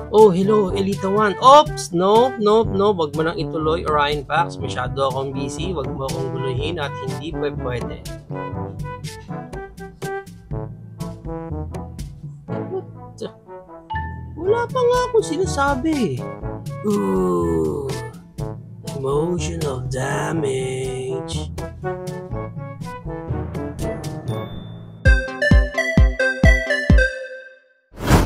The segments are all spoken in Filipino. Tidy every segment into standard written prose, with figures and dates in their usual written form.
Oh, hello, Elita 1. Oops! Nope. Wag mo nang ituloy, Orion Pax. Masyado akong busy. Wag mo akong guluhin at hindi pwede. Wala pa nga akong sinasabi. Ooh, emotional damage.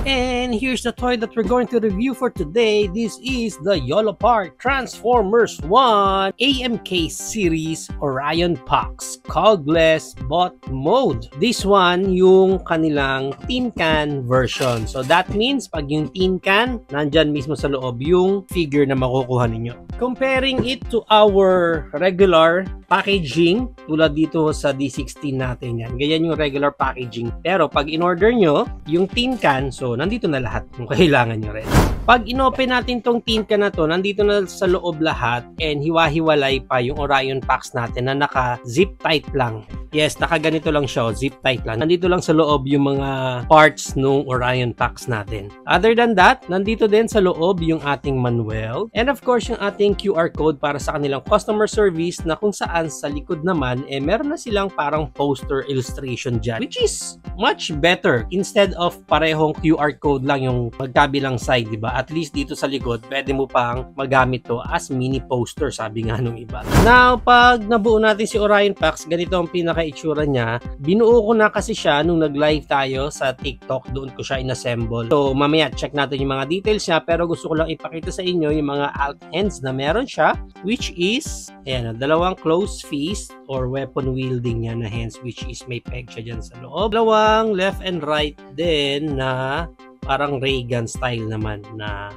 And here's the toy that we're going to review for today. This is the Yolapart Transformers 1 AMK series Orion Pax Cogless Bot Mode. This one yung kanilang tin can version. So that means pag yung tin can, nandyan mismo sa loob yung figure na makukuha ninyo. Comparing it to our regular packaging, tulad dito sa D16 natin yan. Ganyan yung regular packaging. Pero pag in-order nyo, yung tin can, so nandito na lahat kung kailangan nyo rin. Pag inopen natin tong tin can na to, nandito na sa loob lahat and hiwa-hiwalay pa yung Orion Pax natin na naka-zip tight lang. Yes, nakaganito lang siya, zip tight lang. Nandito lang sa loob yung mga parts nung Orion Pax natin. Other than that, nandito din sa loob yung ating manual. And of course, yung ating QR code para sa kanilang customer service na kung saan sa likod naman, meron na silang parang poster illustration dyan. Which is much better. Instead of parehong QR code lang yung magkabilang side, diba? At least dito sa likod, pwede mo pang magamit to as mini poster, sabi nga nung iba. Now, pag nabuo natin si Orion Pax, ganito ang pinaka-itsura niya. Binuo ko na kasi siya nung nag-live tayo sa TikTok. Doon ko siya inassemble. So, mamaya, check natin yung mga details niya. Pero gusto ko lang ipakita sa inyo yung mga alt hands na meron siya. Which is, ayan, dalawang closed fist or weapon wielding niya na hands. Which is, may peg siya dyan sa loob. Dalawang left and right din na parang ray gun style naman na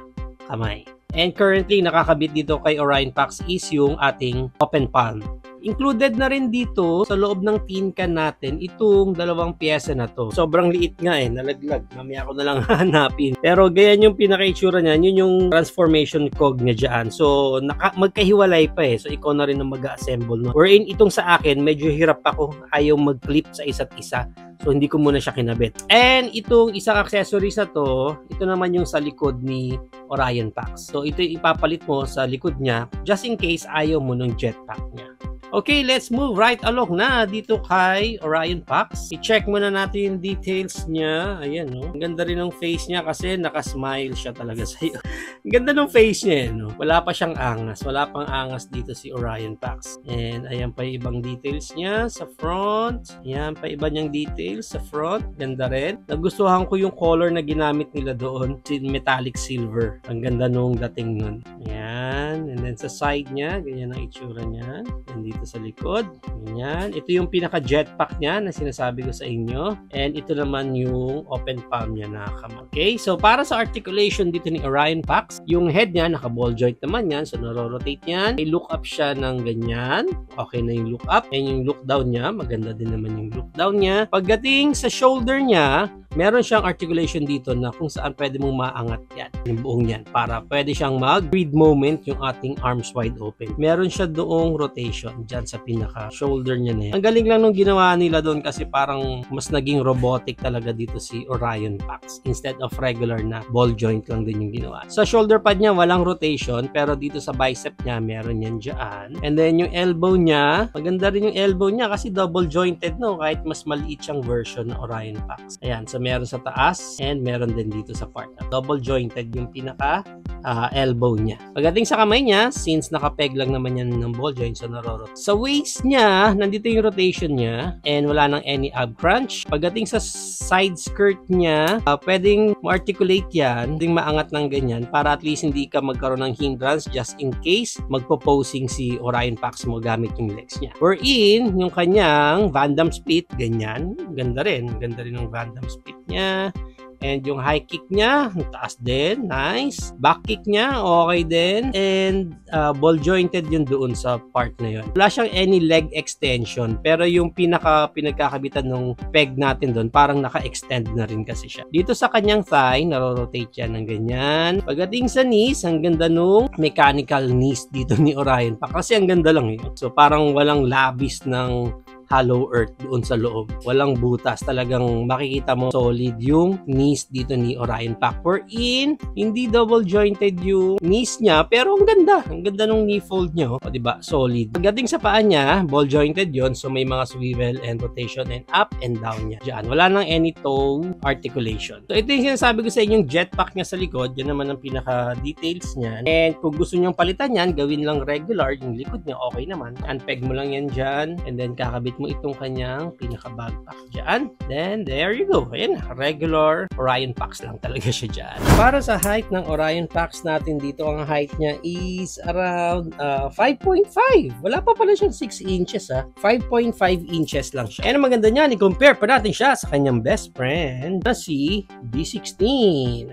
kamay. And currently, nakakabit dito kay Orion Pax is yung ating open palm. Included na rin dito sa loob ng tin can natin itong dalawang pyesa na to. Sobrang liit nga nalaglag. Mamaya ko na lang hanapin. Pero ganyan yung pinaka-itsura niya. Yun yung transformation cog niya dyan. So, magkahiwalay pa So, ikaw na rin ang mag-assemble. No? Wherein itong sa akin, medyo hirap ako. Ayaw mag-clip sa isa't isa. So, hindi ko muna siya kinabit. And itong isang accessories na to, ito naman yung sa likod ni Orion Pax. So, ito yung ipapalit mo sa likod niya just in case ayaw mo ng jetpack niya. Okay, let's move right along na dito kay Orion Pax. I-check muna natin yung details niya. Ayan, no? Ang ganda rin ng face niya kasi nakasmile siya talaga sa'yo. Ang ganda ng face niya, no? Wala pa siyang angas. Wala pang angas dito si Orion Pax. And ayan pa yung ibang details niya sa front. Ayan pa iba niyang details sa front. Ganda rin. Nagustuhan ko yung color na ginamit nila doon. Metallic silver. Ang ganda nung dating nun. Ayan. And then sa side niya, ganyan ang itsura niya. And dito sa likod. Ganyan. Ito yung pinaka-jetpack niya na sinasabi ko sa inyo. And ito naman yung open palm niya na kamay. Okay, so para sa articulation dito ni Orion Pax, yung head niya, naka-ball joint naman yan. So, naro-rotate yan. May look up siya ng ganyan. Okay na yung look up. And yung look down niya, maganda din naman yung look down niya. Pagdating sa shoulder niya, meron siyang articulation dito na kung saan pwede mong maangat yan. Yung buong yan. Para pwede siyang mag-breathe moment yung ating arms wide open. Meron siya doong rotation dyan sa pinaka-shoulder niya na yan. Ang galing lang nung ginawa nila doon kasi parang mas naging robotic talaga dito si Orion Pax. Instead of regular na ball joint lang din yung ginawa. Sa shoulder pad niya, walang rotation. Pero dito sa bicep niya, meron yan dyan. And then yung elbow niya, maganda rin yung elbow niya kasi double jointed, no? Kahit mas maliit siyang version ng Orion Pax. Ayan, so meron sa taas and meron din dito sa part na double jointed yung pinaka elbow niya. Pagdating sa kamay niya, since nakapeg lang naman yan ng ball joint, so narorot. Sa waist niya, nandito yung rotation niya and wala nang any ab crunch. Pagdating sa side skirt niya, pwedeng ma-articulate yan, pwedeng maangat ng ganyan para at least hindi ka magkaroon ng hindrance just in case magpo-posing si Orion Pax mo gamit yung legs niya. Wherein, yung kanyang Van Damme split, ganyan. Ganda rin. Ganda rin ng Van Damme split niya. And yung high kick niya, taas din. Nice. Back kick niya, okay din. And ball jointed yun doon sa part na yun. Wala siyang any leg extension. Pero yung pinagkakabitan ng peg natin doon, parang naka-extend na rin kasi siya. Dito sa kanyang thigh, naro-rotate yan ng ganyan. Pagdating sa knees, ang ganda nung mechanical knees dito ni Orion pa. Kasi ang ganda lang yun. So parang walang labis ng hollow earth doon sa loob. Walang butas. Talagang makikita mo solid yung knees dito ni Orion Pax. Wherein, hindi double jointed yung knees niya, pero ang ganda. Ang ganda nung knee fold niya. O, diba? Solid. Pagdating sa paa niya, ball jointed yon. So, may mga swivel and rotation and up and down niya. Diyan. Wala nang any toe articulation. So, ito yung sinasabi ko sa inyong jetpack niya sa likod. Yan naman ang pinaka-details niya. And kung gusto niyong palitan yan, gawin lang regular. Yung likod niya, okay naman. Unpeg mo lang yan dyan. And then, kakabit mo itong kanyang pinaka-backpack dyan. Then, there you go. Ayan, regular Orion Pax lang talaga siya dyan. Para sa height ng Orion Pax natin dito, ang height niya is around 5.5. Wala pa pala siyang 6 inches 5.5 inches lang siya. And ang maganda niyan, i-compare pa natin siya sa kanyang best friend na si D16.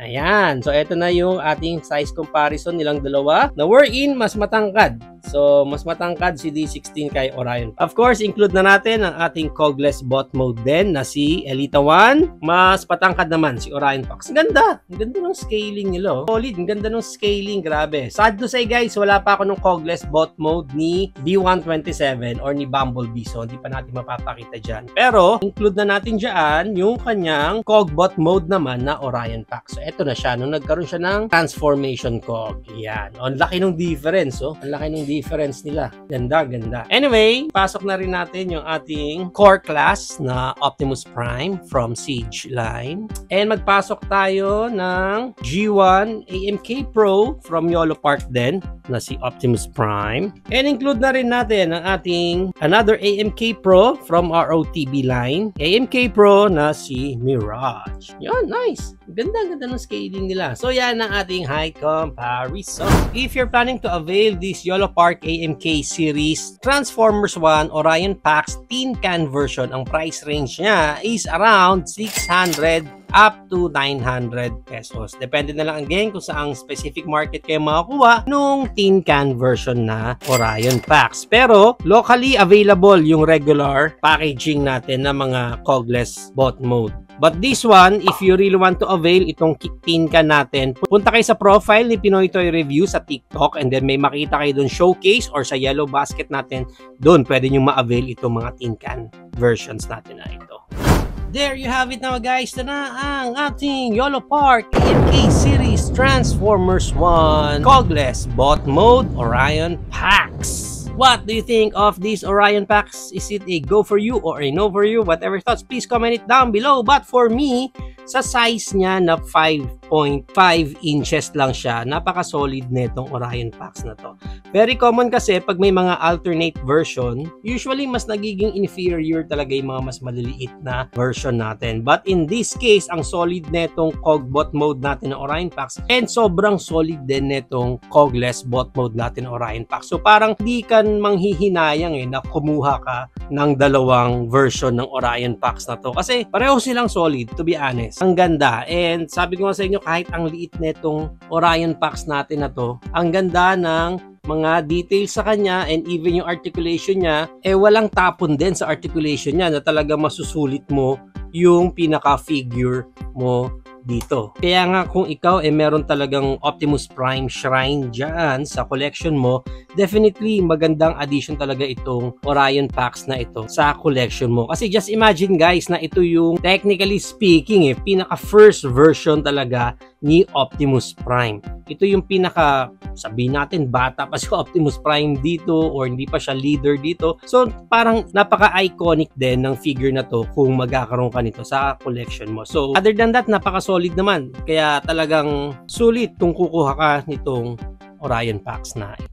Ayan. So, ito na yung ating size comparison nilang dalawa na wherein mas matangkad. So, mas matangkad si D16 kay Orion. Of course, include na natin ang ating cogless bot mode din na si Elita 1. Mas patangkad naman si Orion Pax. Ganda! Ang ganda ng scaling nila. Solid. Ang ganda ng scaling. Grabe. Sad to say guys, wala pa ako ng cogless bot mode ni B127 or ni Bumblebee. So, hindi pa natin mapapakita dyan. Pero, include na natin dyan yung kanyang cogbot mode naman na Orion Pax. So, eto na siya. Nung nagkaroon siya ng transformation cog. Yan. Ang laki ng difference. Ang laki ng difference nila. Ganda, ganda. Anyway, pasok na rin natin yung ating core class na Optimus Prime from Siege line. And magpasok tayo ng G1 AMK Pro from YOLO Park din na si Optimus Prime. And include na rin natin ang ating another AMK Pro from ROTB line. AMK Pro na si Mirage. Yan, nice. Ganda, ganda ng scaling nila. So yan ang ating high comparison. If you're planning to avail this YOLO Park AMK series Transformers 1 Orion Pax tin can version, ang price range niya is around 600 up to 900 pesos. Depende na lang again kung saang specific market kayo makakuha nung tin can version na Orion Pax. Pero locally available yung regular packaging natin na mga cogless bot mode. But this one, if you really want to avail itong tin can natin, punta kayo sa profile ni Pinoy Toy Review sa TikTok and then may makita kayo doon showcase or sa yellow basket natin, doon pwede nyo ma-avail itong mga tin can versions natin na ito. There you have it now guys, na ang ating YOLO Park AMK Series Transformers 1 Cogless Bot Mode Orion Pax. What do you think of this Orion Pax? Is it a go for you or a no for you? Whatever thoughts, please comment it down below. But for me, sa size niya na 5.5 inches lang siya, napaka-solid nitong Orion Pax na to. Very common kasi pag may mga alternate version, usually mas nagiging inferior talaga yung mga mas maliliit na version natin. But in this case, ang solid netong cogbot mode natin ng Orion Pax and sobrang solid din netong cogless bot mode natin ng Orion Pax. So parang di ka manghihinayang na kumuha ka ng dalawang version ng Orion Pax na to. Kasi pareho silang solid, to be honest. Ang ganda. And sabi ko nga sa inyo, kahit ang liit netong Orion Pax natin na to, ang ganda ng mga details sa kanya and even yung articulation niya, walang tapon din sa articulation niya na talaga masusulit mo yung pinaka-figure mo dito. Kaya nga kung ikaw meron talagang Optimus Prime Shrine dyan sa collection mo, definitely magandang addition talaga itong Orion Pax na ito sa collection mo. Kasi just imagine guys na ito yung technically speaking pinaka first version talaga ni Optimus Prime. Ito yung pinaka, sabihin natin, bata pa si Optimus Prime dito or hindi pa siya leader dito. So parang napaka-iconic din ng figure na to kung magkakaroon ka nito sa collection mo. So other than that, napaka-solid naman. Kaya talagang sulit kung kukuha ka nitong Orion Pax na ito.